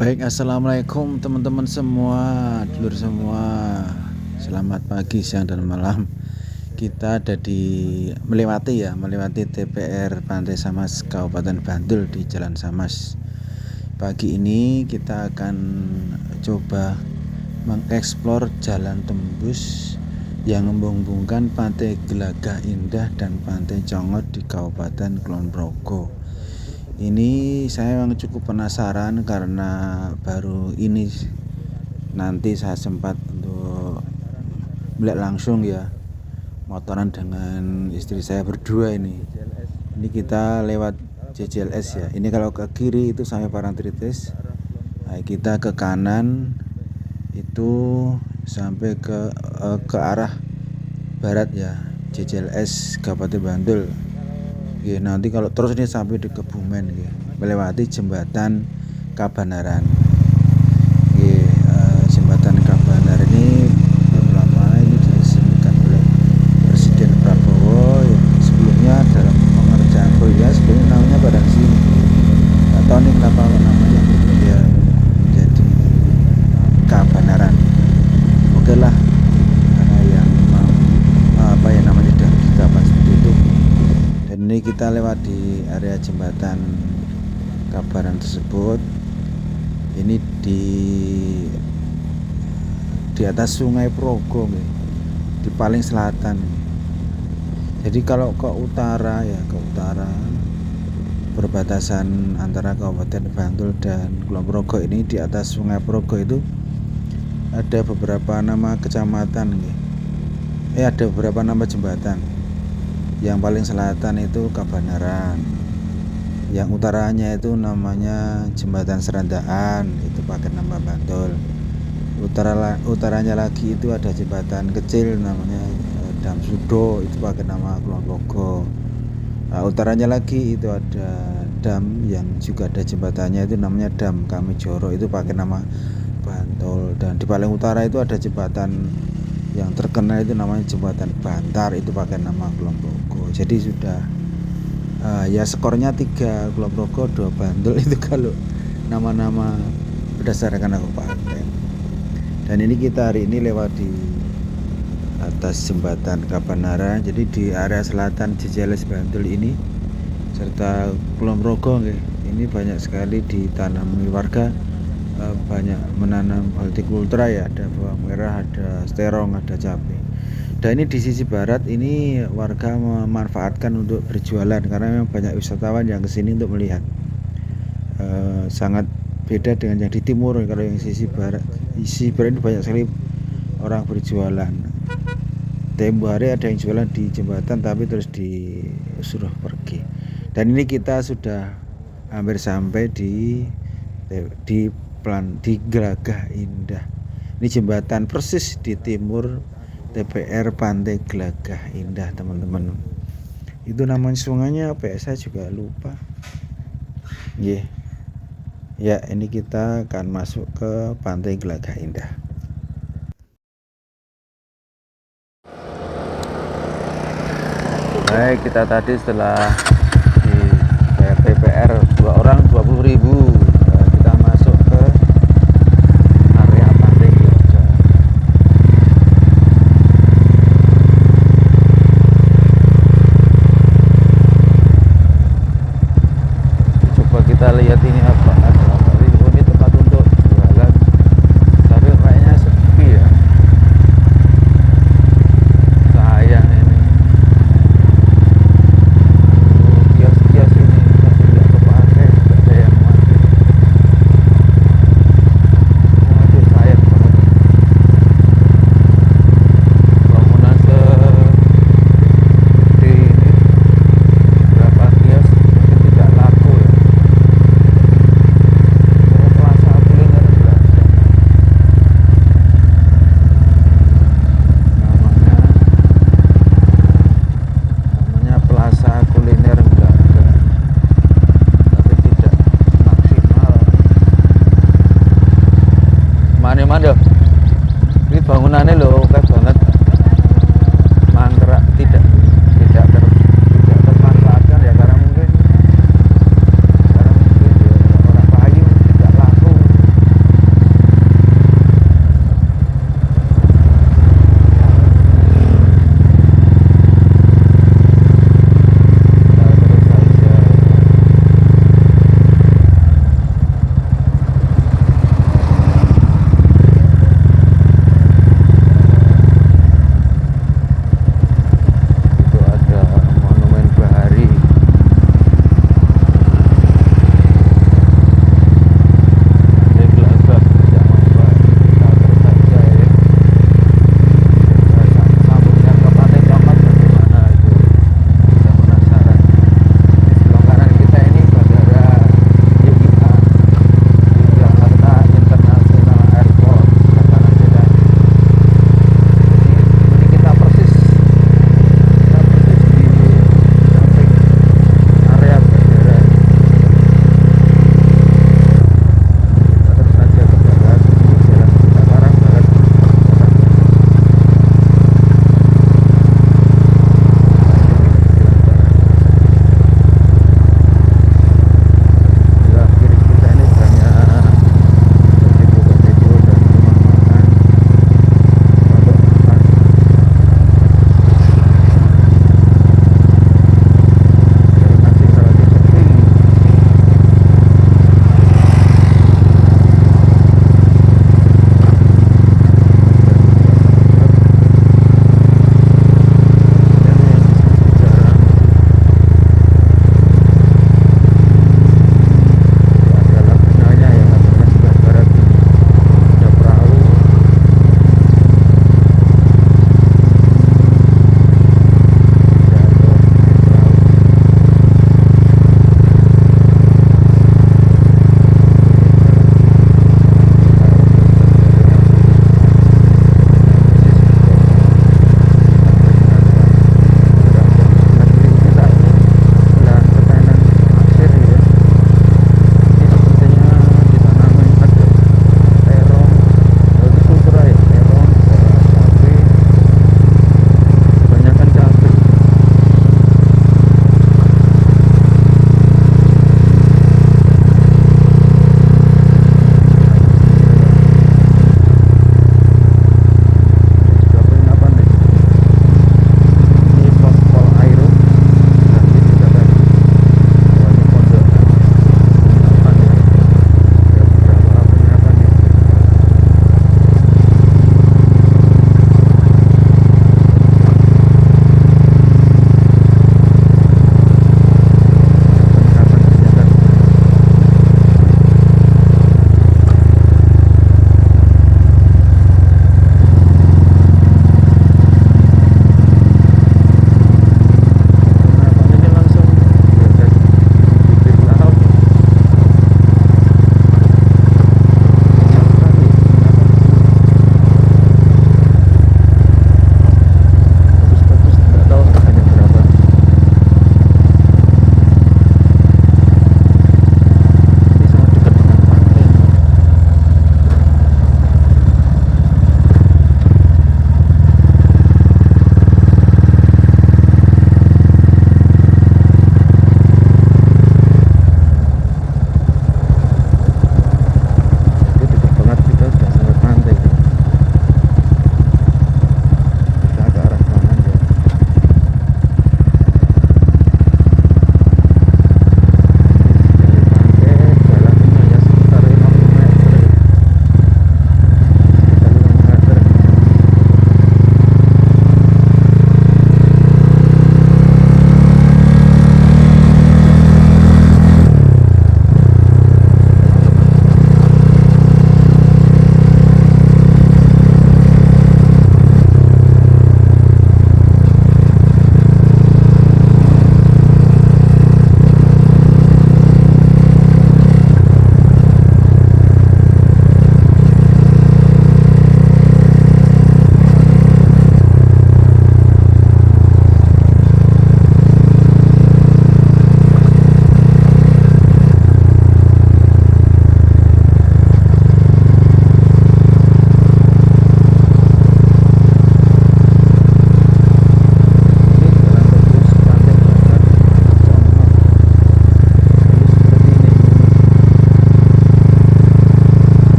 Baik, assalamualaikum teman-teman semua, dulur semua. Selamat pagi, siang dan malam. Kita ada melewati TPR Pantai Samas Kabupaten Bantul di Jalan Samas. Pagi ini kita akan coba mengeksplor jalan tembus yang menghubungkan Pantai Gelagah Indah dan Pantai Congot di Kabupaten Kulon Progo. Ini saya memang cukup penasaran karena baru ini nanti saya sempat untuk melihat langsung motoran dengan istri saya berdua ini. Ini kita lewat JJLS ya. Ini kalau ke kiri itu sampai Parangtritis. Nah, kita ke kanan itu sampai ke arah barat ya, JJLS Kabupaten Bantul. Nanti kalau terus ini sampai di Kebumen melewati jembatan Kabanaran. Jembatan Kabanaran ini lama ini diresmikan oleh Presiden Prabowo yang sebelumnya dalam pengerjaan proyek sebelumnya namanya Padang Sini. Nggak tahu nih kenapa namanya dia menjadi Kabanaran. Oke lah, karena yang namanya sudah ditetapkan seperti itu. Dan ini kita lewat di area jembatan Kabanaran tersebut. Ini di atas Sungai Progo, di paling selatan. Jadi kalau ke utara perbatasan antara Kabupaten Bantul dan Kulon Progo ini, di atas Sungai Progo itu ada beberapa nama kecamatan ada beberapa nama jembatan. Yang paling selatan itu Kabanaran, yang utaranya itu namanya Jembatan Serandaan, itu pakai nama Bantul. Utaranya lagi itu ada jembatan kecil namanya Dam Sudo, itu pakai nama Kulon Progo. Utaranya lagi itu ada dam yang juga ada jembatannya, itu namanya Dam Kamijoro, itu pakai nama Bantul. Dan di paling utara itu ada jembatan yang terkenal itu namanya Jembatan Bantar, itu pakai nama Kulon Progo. Jadi sudah skornya 3 Kulon Progo, 2 Bantul itu kalau nama-nama berdasarkan kabupaten. Dan ini kita hari ini lewat di atas jembatan Kabanaran. Jadi di area selatan JJLS Bantul ini serta Kulon Progo ini banyak sekali ditanami warga, banyak menanam hortikultura ada bawang merah, ada terong, ada cabai. Dan ini di sisi barat ini warga memanfaatkan untuk berjualan karena memang banyak wisatawan yang kesini untuk melihat. Sangat beda dengan yang di timur. Kalau yang sisi barat ini banyak sekali orang berjualan. Tempo hari ada yang jualan di jembatan tapi terus disuruh pergi. Dan ini kita sudah hampir sampai di Gelagah Indah. Ini jembatan persis di timur TPR Pantai Gelagah Indah, teman-teman. Itu namanya sungainya apa ya? Saya juga lupa. Ya, ini kita akan masuk ke Pantai Gelagah Indah. Baik, kita tadi setelah di TPR 2 orang 20.000, kita masuk ke area Pantai Gelagah. Coba kita lihat ini apa ini tempat untuk jualan, tapi kayaknya sepi ya. Sayang ini. Kios-kios ini tapi nggak kepakai, nggak ada yang pakai.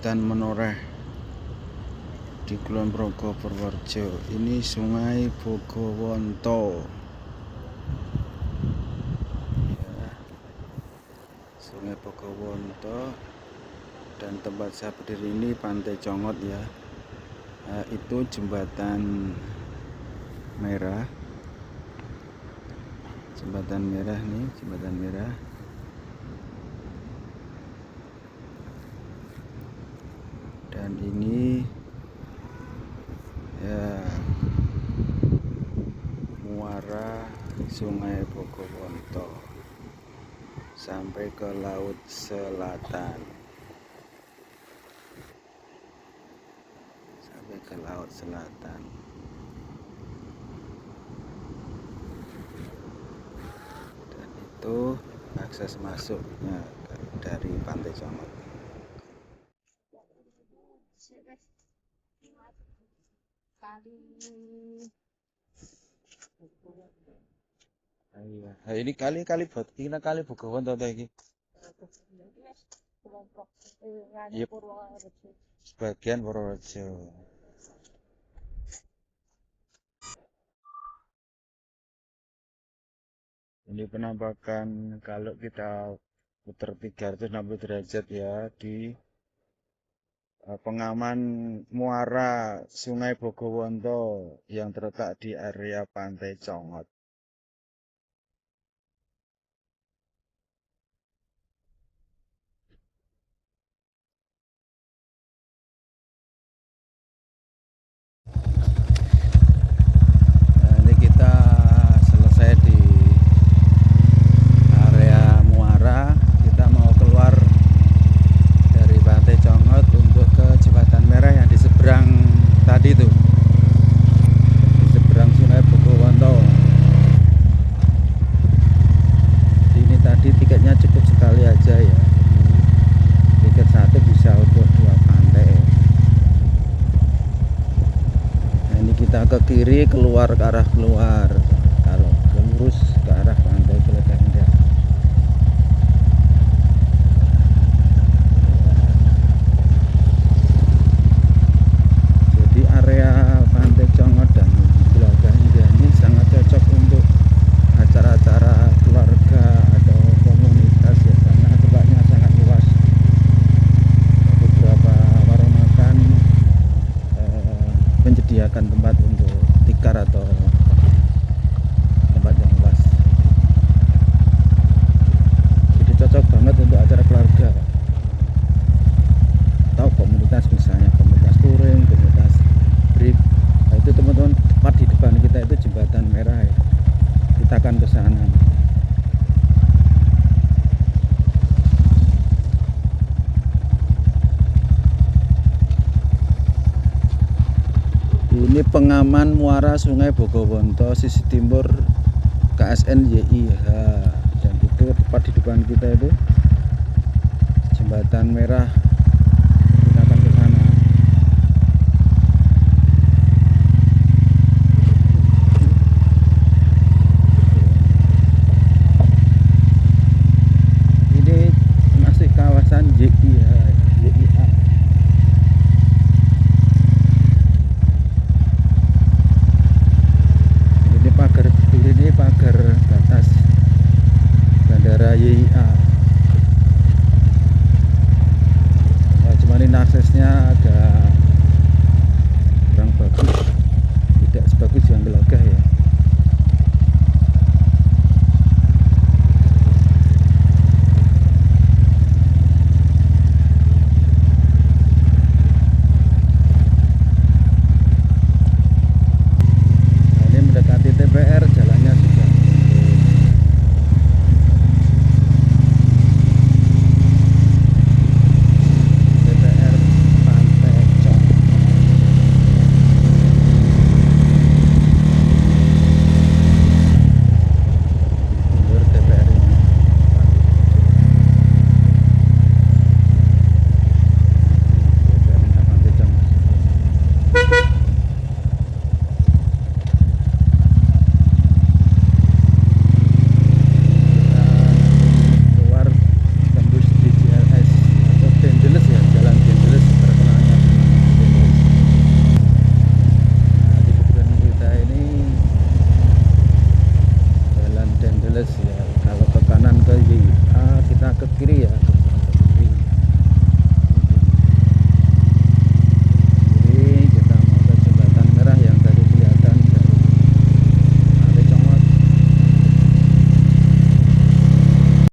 Jembatan Menoreh di Kulon Progo, Purworejo. Ini Sungai Bogowonto. Ya, Sungai Bogowonto, dan tempat saya berdiri ini Pantai Congot ya. Itu jembatan merah. Jembatan merah nih, jembatan merah. Dan ini ya muara Sungai Bogowonto sampai ke laut selatan. Sampai ke laut selatan. Dan itu akses masuknya dari Pantai Congot. Ini kali Bogowonto iki. Yep. Sebagian Purworejo. Ini penampakan kalau kita putar 360 derajat ya di pengaman muara Sungai Bogowonto yang terletak di area Pantai Congot. Nah, ini kita selesai di area muara. Kita mau keluar dari Pantai Congot untuk ke Jembatan Merah yang di seberang tadi tuh, di seberang Sungai Bogowonto. Ini tadi tiketnya cukup sekali aja ya. Tiket satu bisa untuk 2 pantai. Nah, ini kita ke kiri, keluar ke arah keluar. Kalau lurus ke arah pantai Kulitan Indah. Jadi area Pantai Congot dan Kulitan Indah ini sangat cocok untuk acara-acara keluarga atau komunitas ya, karena tempatnya sangat luas. Beberapa warung makan menyediakan tempat untuk tikar atau tempat yang luas. Jadi cocok banget untuk acara keluarga atau komunitas, misalnya komunitas touring, komunitas trip. Nah, itu teman-teman, tepat di depan kita itu Jembatan Merah ya. Kita akan ke sana. Ini pengaman muara Sungai Bogowonto sisi timur KSN YIH, dan itu tepat di depan kita itu Jembatan Merah